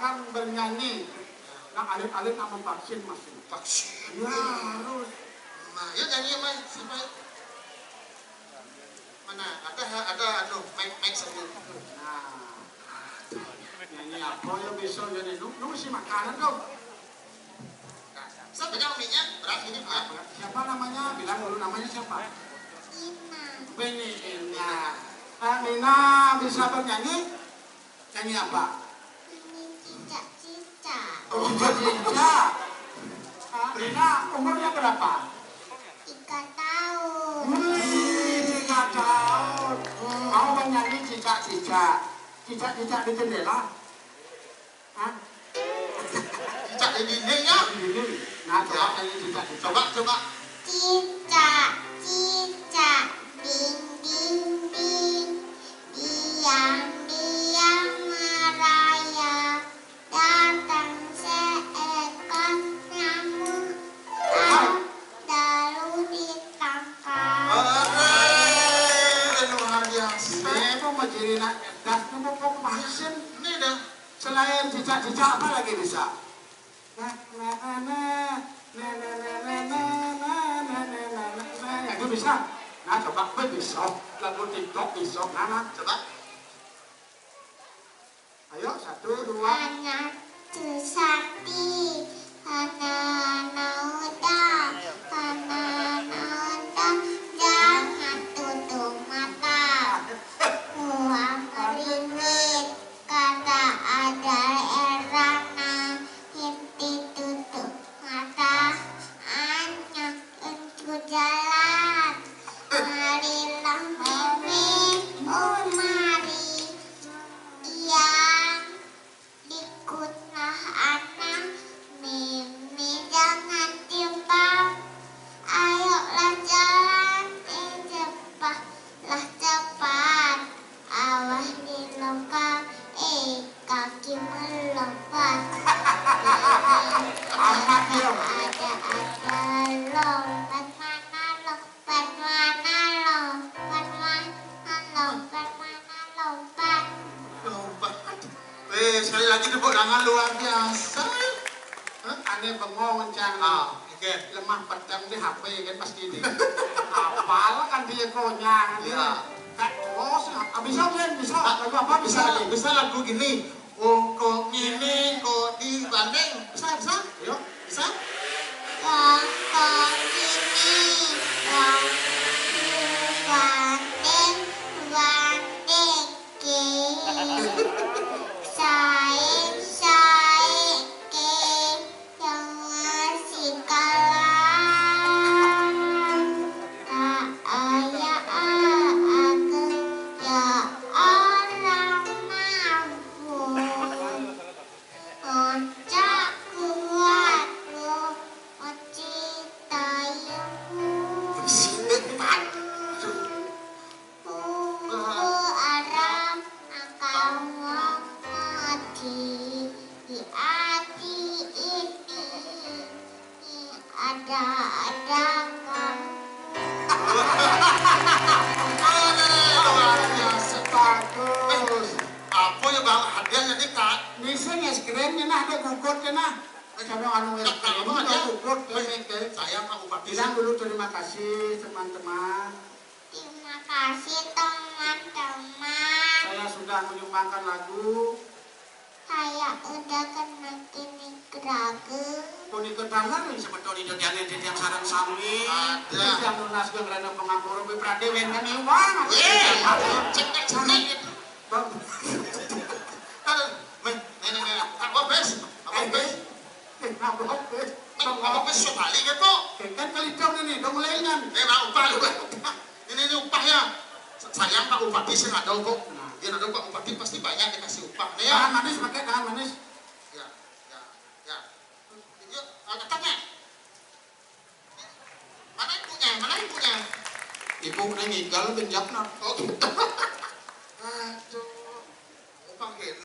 akan bernyanyi. Nah, alif-alif nama vaksin masih. Vaksin. Ya harus. Nah, yuk nyanyi ya, Mai. Siapa? Mana? Ada mic sendiri. Nah, nyanyi apa ya bisa jadi? Lu mesti makanan dong. Saya pegang mic-nya, berat ini ya. Siapa namanya? Bilang dulu namanya siapa? Nina. Nina bisa bernyanyi? Nyanyi apa? Cicak-cicak. Oh, cicak. Nina umurnya berapa? 3 tahun. 3 tahun. Mau bernyanyi cicak-cicak. Cicak-cicak di jendela? Hah? Cicak di dinding ya. Nah, coba nyanyi cicak-cicak. Coba. Cicak, cicak, ding, ding, ding. Diam-diam merayap. Datang seekor nyamuk. Lalu ditangkap. Luar biasa. Saya mau jadi nak das mau vaksin. Ini dah. Selain cicak-cicak apa lagi bisa? Itu bisa. Nah, coba bisa. Lagu TikTok bisa. Nah, Coba. ayo 1, 2. Hanya sesati, hana udah, jangan tutup mata. Uang ringgit, kata ada erana, inti tutup mata. Hanya untuk jalan, marilah mimpi, oh mari. Yang ikutlah anak, mimi jangan timbang. Ayolah jalan, cepatlah cepat. Awas dilongkang, kaki melompat. Lompat mana lompat mana lompat mana lompat. Sekali lagi tepuk tangan luar biasa. Aneh bengong encang. Oke. Lemah petem di HP kan pasti di. Apal kan dia konyang dia. Oh, bisa kan? Bisa. Lagu apa bisa lagi? Bisa lagu gini. Oh, kok ini kok dibanding. Bisa. Yuk, bisa. Kok ini banding ke saing ke yang masih kalah tak ayah aku ya orang mampu oncak kuatku ocitayumu Arab akan mati di hati ini ada kamu. Luar biasa. Bagus. Apa ya bang? Hadiahnya nih kak. Bisa es krimnya nah ada gugurnya nah. Coba anu es krim ada gugur Saya Pak Bupati. bilang dulu terima kasih teman-teman. Terima kasih teman-teman. Saya sudah menyumbangkan lagu. Saya udah kena kini gerageng. Puni kedalan yang sebetulnya jadi yang sarang sami. Ada. Yang lunas ke rena pengapura Pradewen kan iwang. Cek cek. Bang. Apa bes? Nabok bes. Apa bes sekali gitu? Kan kali dong ini dong lainnya. Bang upah lu. Ini upahnya. Sayang Pak Bupati sih nggak tahu kok. Ya nggak tahu Pak Bupati pasti banyak dikasih upah. Ya. Tangan manis pakai tangan manis. Ya. Yuk, katanya. Mana ibunya? Ibu nenggal benjak nak. Oh, gitu.